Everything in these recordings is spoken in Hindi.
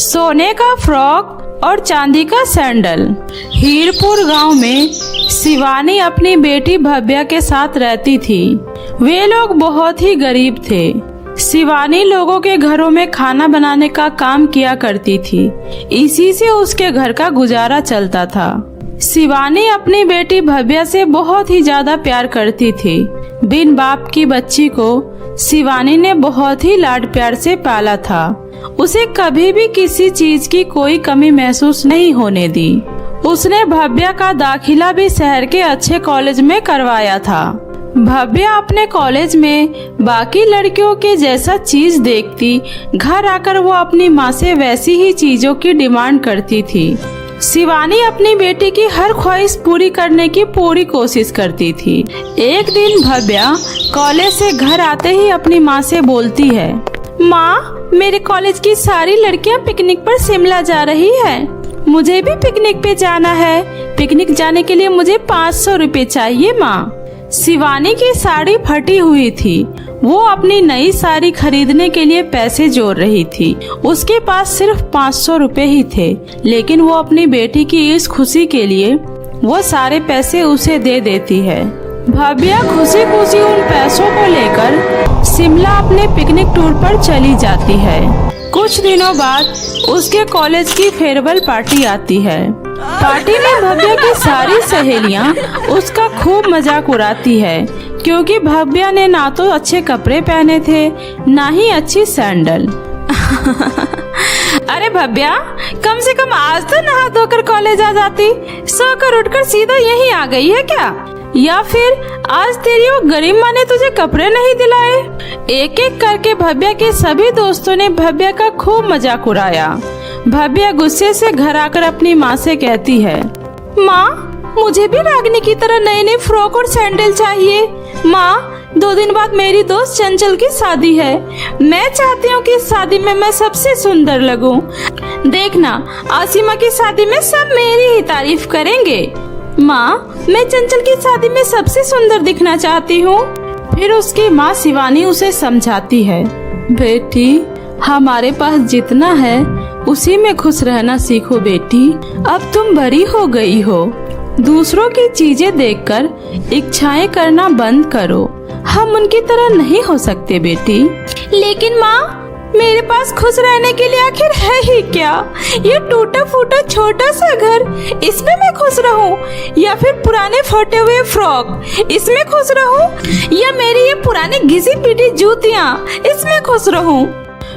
सोने का फ्रॉक और चांदी का सैंडल। हीरपुर गांव में शिवानी अपनी बेटी भव्या के साथ रहती थी। वे लोग बहुत ही गरीब थे। शिवानी लोगों के घरों में खाना बनाने का काम किया करती थी। इसी से उसके घर का गुजारा चलता था। शिवानी अपनी बेटी भव्या से बहुत ही ज्यादा प्यार करती थी। बिन बाप की बच्ची को शिवानी ने बहुत ही लाड प्यार से पाला था। उसे कभी भी किसी चीज की कोई कमी महसूस नहीं होने दी। उसने भव्या का दाखिला भी शहर के अच्छे कॉलेज में करवाया था। भव्या अपने कॉलेज में बाकी लड़कियों के जैसा चीज देखती, घर आकर वो अपनी माँ से वैसी ही चीजों की डिमांड करती थी। शिवानी अपनी बेटी की हर ख्वाहिश पूरी करने की पूरी कोशिश करती थी। एक दिन भव्या कॉलेज से घर आते ही अपनी माँ से बोलती है, माँ, मेरे कॉलेज की सारी लड़कियाँ पिकनिक पर शिमला जा रही है। मुझे भी पिकनिक पे जाना है। पिकनिक जाने के लिए मुझे 500 रुपए चाहिए माँ। शिवानी की साड़ी फटी हुई थी। वो अपनी नई साड़ी खरीदने के लिए पैसे जोड़ रही थी। उसके पास सिर्फ 500 रुपए ही थे, लेकिन वो अपनी बेटी की इस खुशी के लिए वो सारे पैसे उसे दे देती है। भव्या खुशी खुशी उन पैसों को लेकर शिमला अपने पिकनिक टूर पर चली जाती है। कुछ दिनों बाद उसके कॉलेज की फेयरवेल पार्टी आती है। पार्टी में भव्या की सारी सहेलियां उसका खूब मजाक उड़ाती है, क्योंकि भव्या ने ना तो अच्छे कपड़े पहने थे, ना ही अच्छी सैंडल। अरे भव्या, कम से कम आज तो नहा धोकर कॉलेज आ जाती। सोकर उठकर सीधा यहीं आ गई है क्या? या फिर आज तेरी वो गरीब माँ ने तुझे कपड़े नहीं दिलाए? एक एक करके भव्या के सभी दोस्तों ने भव्या का खूब मजाक उड़ाया। भव्या गुस्से से घर आकर अपनी माँ से कहती है, माँ, मुझे भी रागिनी की तरह नए नए फ्रॉक और सैंडल चाहिए। माँ, 2 दिन बाद मेरी दोस्त चंचल की शादी है। मैं चाहती हूँ कि इस शादी में मैं सबसे सुंदर लगूं। देखना, आसिमा की शादी में सब मेरी ही तारीफ करेंगे। माँ, मैं चंचल की शादी में सबसे सुंदर दिखना चाहती हूँ। फिर उसकी माँ शिवानी उसे समझाती है, बेटी, हमारे पास जितना है उसी में खुश रहना सीखो बेटी। अब तुम बड़ी हो गई हो। दूसरों की चीजें देखकर इच्छाएं करना बंद करो। हम उनकी तरह नहीं हो सकते बेटी। लेकिन माँ, मेरे पास खुश रहने के लिए आखिर है ही क्या? ये टूटा फूटा छोटा सा घर, इसमें मैं खुश रहूं? या फिर पुराने फटे हुए फ्रॉक, इसमें खुश रहूं? या मेरी ये पुरानी घिसी पिटी जूतियाँ, इसमें खुश रहूं?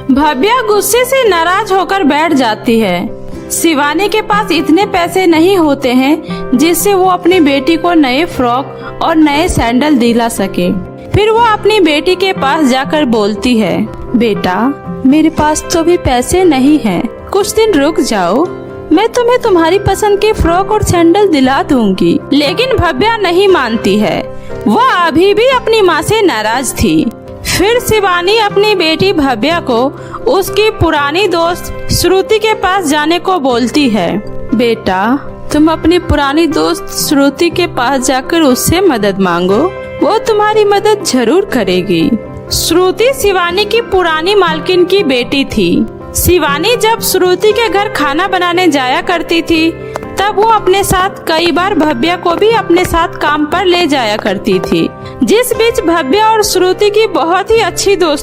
भव्या गुस्से से नाराज होकर बैठ जाती है। शिवानी के पास इतने पैसे नहीं होते हैं जिससे वो अपनी बेटी को नए फ्रॉक और नए सैंडल दिला सके। फिर वो अपनी बेटी के पास जाकर बोलती है, बेटा, मेरे पास तो भी पैसे नहीं हैं। कुछ दिन रुक जाओ, मैं तुम्हें तुम्हारी पसंद के फ्रॉक और सैंडल दिला दूंगी। लेकिन भव्या नहीं मानती है। वो अभी भी अपनी माँ से नाराज थी। फिर शिवानी अपनी बेटी भव्या को उसकी पुरानी दोस्त श्रुति के पास जाने को बोलती है, बेटा, तुम अपनी पुरानी दोस्त श्रुति के पास जाकर उससे मदद मांगो। वो तुम्हारी मदद जरूर करेगी। श्रुति शिवानी की पुरानी मालकिन की बेटी थी। शिवानी जब श्रुति के घर खाना बनाने जाया करती थी, तब वो अपने साथ कई बार भव्या को भी अपने साथ काम पर ले जाया करती थी। जिस बीच भव्या और श्रुति की बहुत ही अच्छी दोस्ती